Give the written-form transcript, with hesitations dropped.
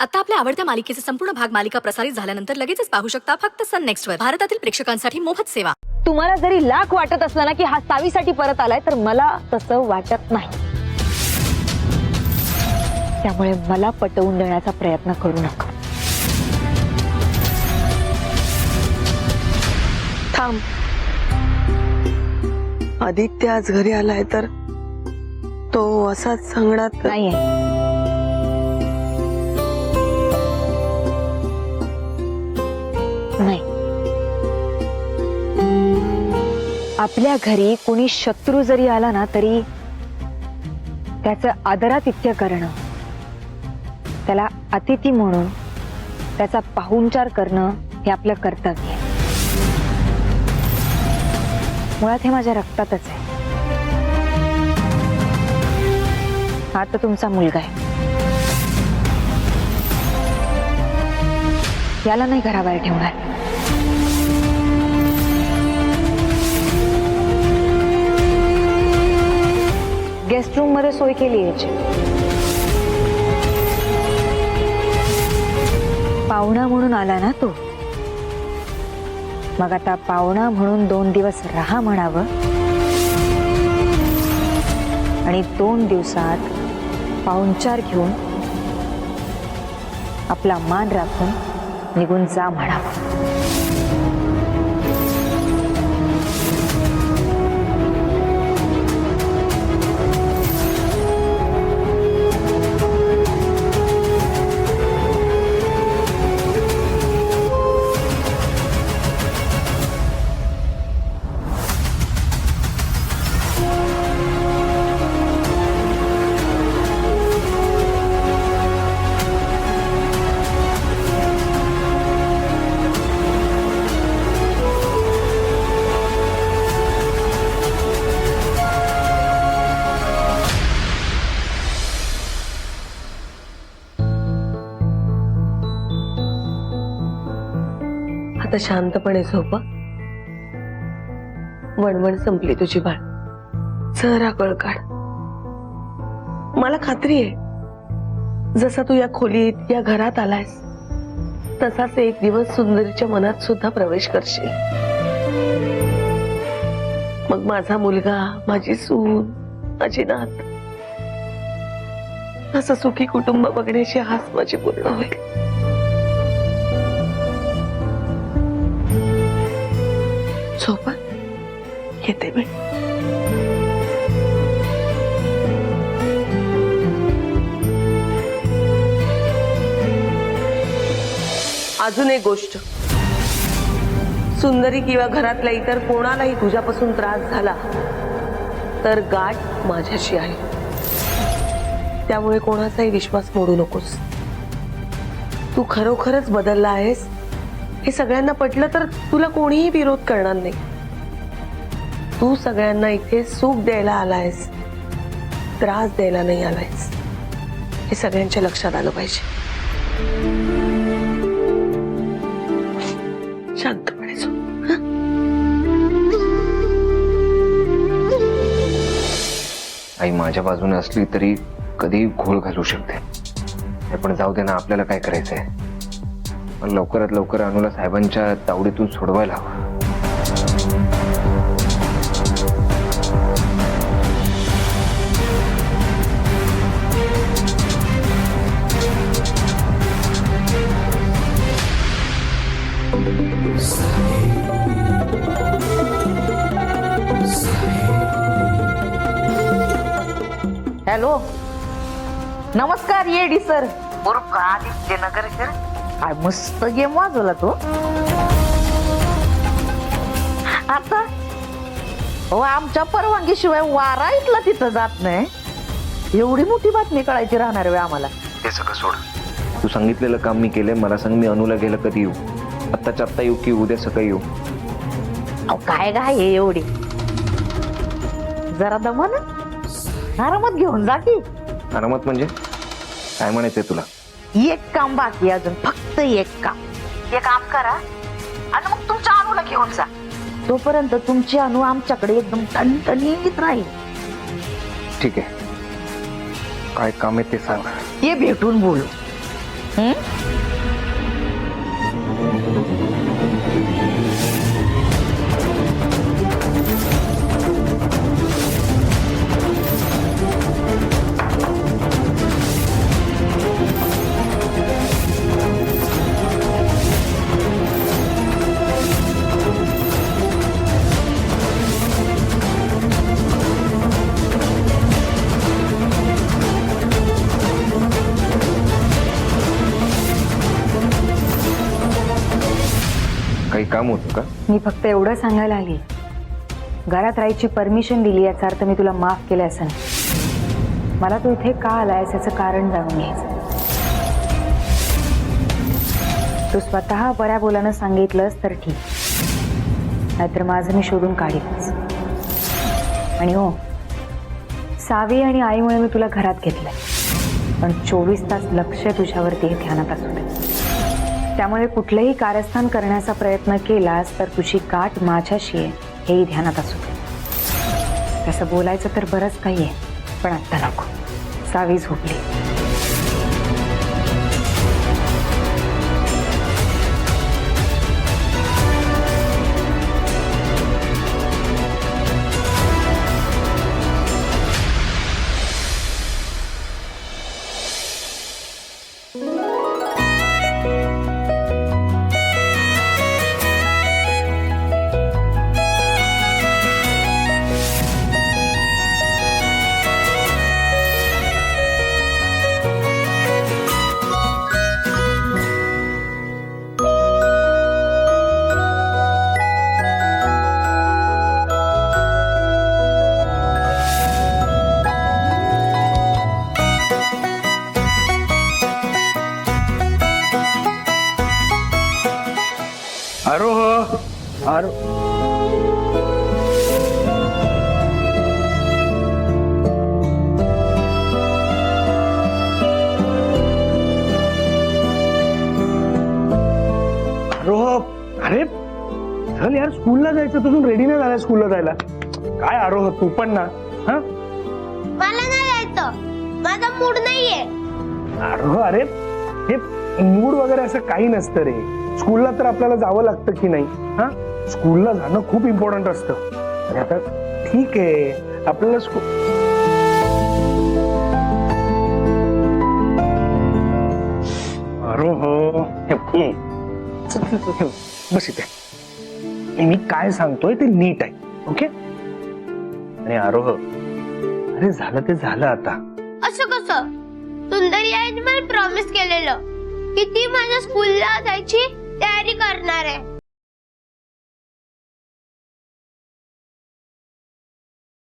आता आपल्या आवडत्या मालिकेचे संपूर्ण भाग मालिका प्रसारित झाल्यानंतर लगेचच पाहू शकता फक्त सन नेक्स्ट वर. भारतातील प्रेक्षकांसाठी मोफत सेवा. तुम्हाला जरी लाख वाटत असलं ना की हा सावीसाठी परत आलाय, तर मला तसं वाटत नाही. त्यामुळे मला पटवून देण्याचा प्रयत्न करू नका. थांब. आदित्य आज घरी आलाय तर तो असाच सांगण्यात नाहीये. नाही. आपल्या घरी कोणी शत्रू जरी आला ना तरी त्याचं आदरातिथ्य करणं, त्याला अतिथी म्हणून त्याचा पाहुणचार करणं हे आपलं कर्तव्य आहे. मुळात हे माझ्या रक्तातच आहे. हा तर तुमचा मुलगा आहे. याला नाही घराबाहेर ठेवणार. गेस्ट रूम मध्ये सोय केली याची. पाहुणा म्हणून आला ना तो, मग आता पाहुणा म्हणून 2 दिवस राहा म्हणावं आणि 2 दिवसात पाहुणचार घेऊन आपला मान राखून निघून जा म्हणावं. आता शांतपणे झोप. वणवण संपली तुझी बाळ. जरा कळ काढ. मला खात्री आहे जसा तू या खोलीत या घरात आलायस तसाच एक दिवस सुंदरीच्या मनात सुद्धा प्रवेश करशील. मग माझा मुलगा, माझी सून, माझी नात असं सुखी कुटुंब बघण्याची हास माझी पूर्ण होईल. झोपा. येते मी. अजून एक गोष्ट, सुंदरी किंवा घरातल्या इतर कोणालाही तुझ्यापासून त्रास झाला तर गाठ माझ्याशी आहे. त्यामुळे कोणाचाही विश्वास मोडू नकोस. तू खरोखरच बदलला आहेस हे सगळ्यांना पटलं तर तुला कोणीही विरोध करणार नाही. तू सगळ्यांना इथे सुख द्यायला आलायस, त्रास द्यायला नाही आलायस. हे सगळ्यांच्या लक्षात आलं पाहिजे. शांतपणे झोप. आई माझ्या बाजूने असली तरी कधी घोळ घालू शकते. पण जाऊ दे ना, आपल्याला काय करायचंय. पण लवकरात लवकर अनुला साहेबांच्या तावडीतून सोडवायला हवं. हॅलो, नमस्कार. येडी सर उर्फ आदित्य नगरकर. काय मस्त गेम वाजवला तो आता. हो, आमच्या परवानगी शिवाय वारा इथला तिथं जात नाही. एवढी मोठी बातमी कळायची राहणार वेळ आम्हाला. हे सगळं सोड. तू सांगितलेलं काम मी केलंय. मला सांग, मी अनुला गेलं कधी येऊ? आत्ताच्या आत्ता येऊ की उद्या सकाळी येऊ? अहो काय गाय आहे एवढी. जरा दमन आरामात घेऊन जा की. आरामात म्हणजे काय म्हणायचंय तुला? एक काम बाकी, अजून फक्त एक काम. हे काम करा आणि मग तुमच्या अनुला घेऊन जा. तोपर्यंत तुमची अनु आमच्याकडे एकदम टणटणीत राहील. ठीक आहे. काय काम आहे ते सांग. ये भेटून बोलू. काही काम होतं का? मी फक्त एवढं सांगायला आली, घरात राहायची परमिशन दिली याचा अर्थ मी तुला माफ केलं असं नाही. मला तू इथे का आलायस याचं कारण जाणून घ्यायचं. तू स्वतः बऱ्या बोलानं सांगितलंस तर ठीक, नाहीतर माझं मी शोधून काढीनच. आणि हो, सावी आणि आईमुळे मी तुला घरात घेतलंय, पण 24 तास लक्ष तुझ्यावरती हे ध्यानात असू दे. त्यामुळे कुठलंही कारस्थान करण्याचा प्रयत्न केलास तर तुझी गाठ माझ्याशी आहे हेही ध्यानात असू दे. तसं बोलायचं तर बरंच काही आहे, पण आत्ता नको. सावी झोपली. अरे चल यार, स्कूलला जायचं, तुझून रेडी नाही झाला स्कूलला जायला. काय आरोह, तू पण ना. हा, मला नाही जायचं, माझा मूड नाहीये. आरोह, अरे हे मूड वगैरे असं काही नसतं रे. स्कूलला तर आपल्याला जावं लागतं की नाही. हा, स्कूलला जाणं खूप इम्पॉर्टंट असतं. अरे आता ठीक आहे, आपल्याला आरोह, बस इथे. मी काय सांगतोय ते नीट आहे, ओके? आणि आरोह, अरे झालं ते झालं आता. असं कसं? सुंदरी आईने मला प्रॉमिस केलेलं की ती माझ्या स्कूलला जायची